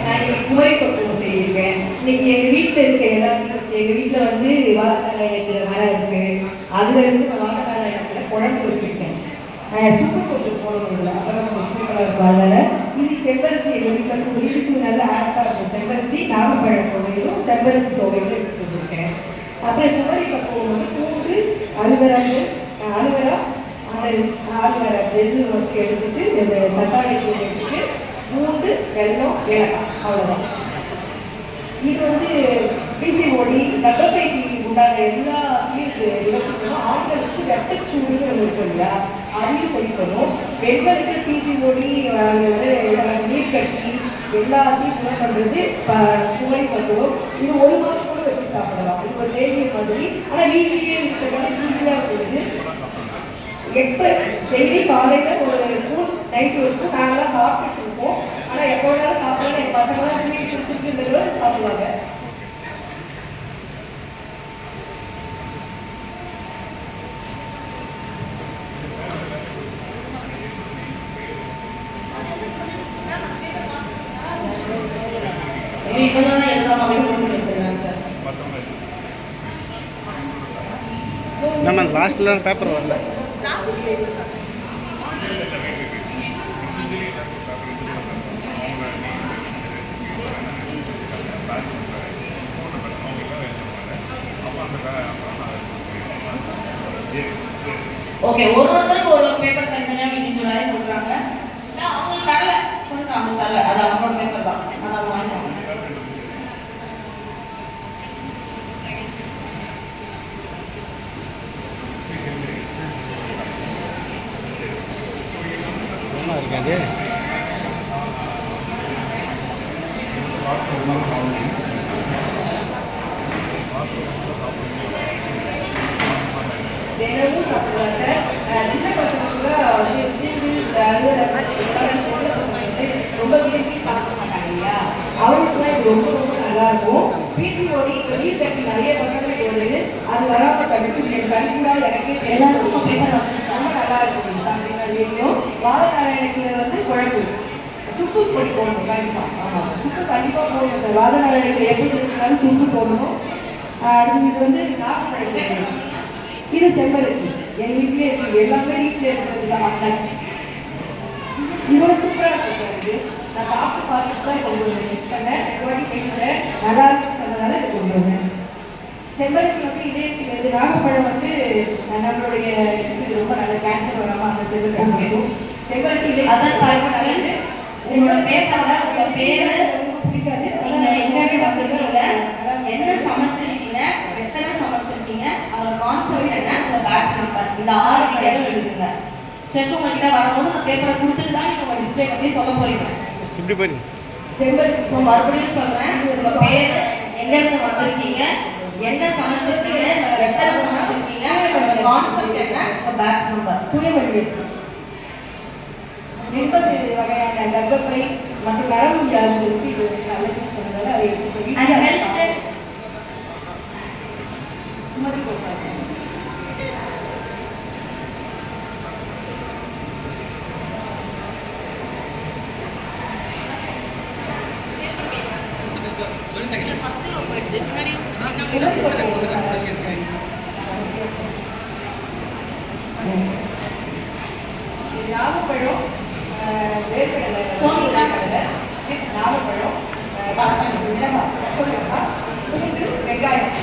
நான் இன்னைக்கு குமரி பக்குவம் செய்திருக்கேன். இன்னைக்கு எங்கள் வீட்டில் இருக்க எல்லாத்தையும் வச்சு எங்கள் வீட்டில் வந்து வாழைக்காய் மரம் இருக்கு. அதுல இருந்து நான் வாழைக்காய் குழம்பு வச்சுருக்கேன். சூப்பர் கொட்டு போடணும். அப்புறம் சூப்பராக இருக்கும். அதனால் இது செம்பருத்தி எங்கள் வீட்டில் இதுக்கு நல்ல ஆக்டாக இருக்கும். செம்பருத்தி நாகப்பழம் தொகையிலும் செம்பருத்தி தொகையிலும் எடுத்து வச்சுருக்கேன். அப்புறம் குமரி பக்குவம் வந்து பூண்டு அலுவரா ஜெல்லு வச்சு எடுத்துட்டு இந்த தக்காளி தூள் எடுத்துட்டு பூண்டு வெல்லம் ஏலக்காய் அவ்வளோதான். இது வந்து பிசிஓடி கர்ப்பப்பைக்கு உண்டான எல்லா இவற்றுக்கும் ஆண்களுக்கு வெட்டச்சூடுன்னு ஒன்று இருக்கும் இல்லையா, அதையும் சரிக்கணும். பெண்களுக்கு பிசிஓடி நீர்க்கட்டி எல்லாத்தையும் குணம் பண்ணுறது குமரி பக்குவம். இது 1 மாதம் கூட வச்சு சாப்பிடலாம். இது ஒரு தேவையை மாதிரி. ஆனால் வீட்டிலேயே இருக்கிறது ஈஸியாக இருக்குது. எப்போ டெய்லி காலையில் ஒரு ஸ்பூன் நைட்டு ஒரு ஸ்பூன் நாங்களாம் சாப்பிட்டுட்டு இருக்கோம். ஆனால் எப்போ வேணாலும் சாப்பிடலாம். எங்கள் பசங்களாம் ஸ்வீட் பிடிச்சிருக்குன்றதோட சாப்பிடுவாங்க. இப்போதான் எழுதாம அப்படியே போட்டு வச்சிருக்காங்க சார். நம்ம லாஸ்ட்ல பேப்பர் வரல. ஓகே, ஒருத்தருக்கு ஒரு பேப்பர் தனித்தனியாக மீட்டிங் சொல்லாரே கொடுக்குறாங்க. அவங்க தரல சொல்லுங்க, அவங்க தரல. அது அவங்களோட பேப்பர் தான். அதை அவங்க வாங்கிப்பாங்க. இருக்காது தினமும் சாப்பிடலாம் சார். சின்ன பசங்களுக்கு ரொம்ப விரும்பி சாப்பிட மாட்டாங்க இல்லையா, அவங்களுக்குலாம் இது ரொம்ப ரொம்ப நல்லா இருக்கும். பிசிஓடி நீர் கட்டி நிறைய பசங்களுக்கு வருது. அது வராமல் தடுத்து கண்டிப்பாக எனக்கே எல்லாருக்கும் ரொம்ப நல்லா இருக்கும். சாப்பிட்டீங்கன்னா வாழைக்காய் வந்து குழம்பு சுக்கு பொடி போடணும் கண்டிப்பாக. ஆமாம், சுக்கு கண்டிப்பாக போடணும் சார். வாழைக்காய் எப்படி செஞ்சுனாலும் சுக்கு போடணும். அடுத்து இது வந்து நாகப்பழம், இது செம்பருத்தி எங்கள் வீட்டிலே இருக்குது. எல்லாமே வீட்டில் இருக்கிறது தான் மக்கள். இதோட சூப்பராக இருக்கும் சார். இது நான் சாப்பிட்டு பார்த்துட்டு தான் இப்போ உங்களுக்கு மிஸ் பண்ணேன். வாட்டி செய்யல நல்லா இருக்குன்னு சொன்னதால இது கொண்டு வந்தேன். செம்பருத்தி வந்து இதே இருக்குது. நாகப்பழம் வந்து நம்மளுடைய இது ரொம்ப நல்ல கேன்சர் வராமல் அந்த செல்லுக்கு வேணும். செம்பருத்தி இதே அதான் நல்லது. உங்களோட பேசாத உங்கள் பேர் பிடிக்காது. நீங்கள் எங்கே வந்திருக்கீங்க, என்ன சமைச்சிருக்கீங்க, எத்தனை சமைச்சிருக்கீங்க, அதோட கான்செப்ட் என்ன, உங்கள் பேட்ச் நம்பர், இந்த 6 டீடைலும் எழுதுங்க. செஃப் உங்ககிட்ட வரும்போது அந்த பேப்பரை கொடுத்துட்டு தான் நீங்கள் உங்கள் டிஸ்பிளே பண்ணி சொல்ல போறீங்க. இப்படி போய் செம்பருத்தி ஸோ மறுபடியும் சொல்கிறேன். உங்கள் பேர், எங்கேருந்து வந்திருக்கீங்க, என்ன சமைச்சிருக்கீங்க, எத்தனை சமைச்சிருக்கீங்க, அதோட கான்செப்ட் என்ன, உங்கள் பேட்ச் நம்பர். புரியவழி 80 வகையான கர்ப்பப்பை மற்றும் நரம்பு வியாதிகளுக்கு இது நல்லதுன்னு சொன்னதால அதை எடுத்து சுமதி கொடுத்தாங்க. நாகப்பழம் வேர்க்கடலை நாகப்பழம் மிளகாய் பூண்டு வெங்காயம்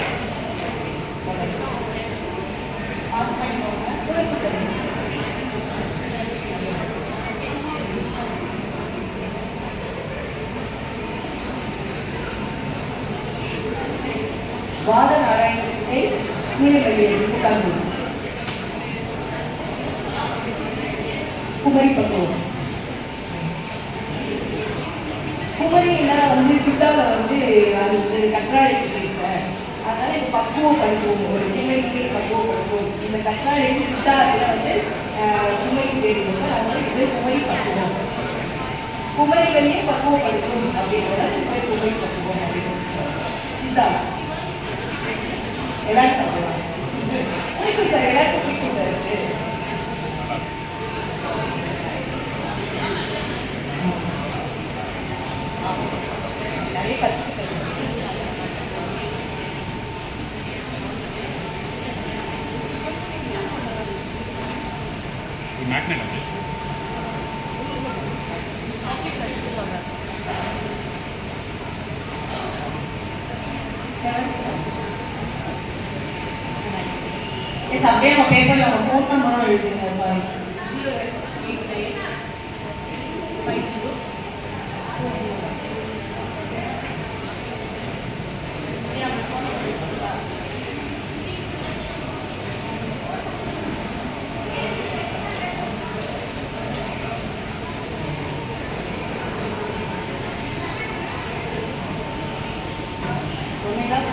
வாத நாராயணத்தை நீலவழியை கல்வி குமரி பக்குவம். குமரியில் வந்து சித்தாவில் வந்து அது வந்து கற்றாழைக்கு சார். அதனால இது பக்குவம் படிக்குவோம். ஒரு குமரிக்கு பக்குவம் படிக்குவோம். இந்த கற்றாழைக்கு சித்தாவில் வந்து குமரி தெரியும் சார். அதனால இது குமரி பக்குவம். குமரிகளையே பக்குவம் படிக்கும் அப்படின்றத குமரி பக்குவம் அப்படின்னு சித்தாவில் எல்லாரும் சாப்பிடலாம். பிடிக்கும் சார், எல்லாருக்கும் பிடிக்கும் சார். கற்றுக்கிட்டேன். மேக்னெட் அது எஸ் அப்படியே நம்ம பேப்பரில் நம்ம ஃபோன் நம்பரும் எழுதுங்க. சாரி,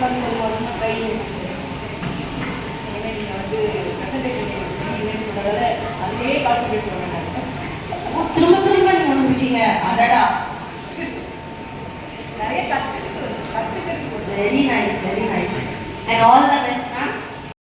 080 ஒரு வருஷமா ட்ரைனிங் ஏன்னா நீங்கள் வந்து ப்ரெசன்டேஷன் செய்யலன்னு சொன்னதால அதிலே பார்ட்டிசிபேட் பண்ணுவேன். திரும்ப திரும்ப நீங்கள் ஒன்று விட்டீங்க. அதடா நிறைய கற்றுக்கிறது. Very nice, very nice. And all the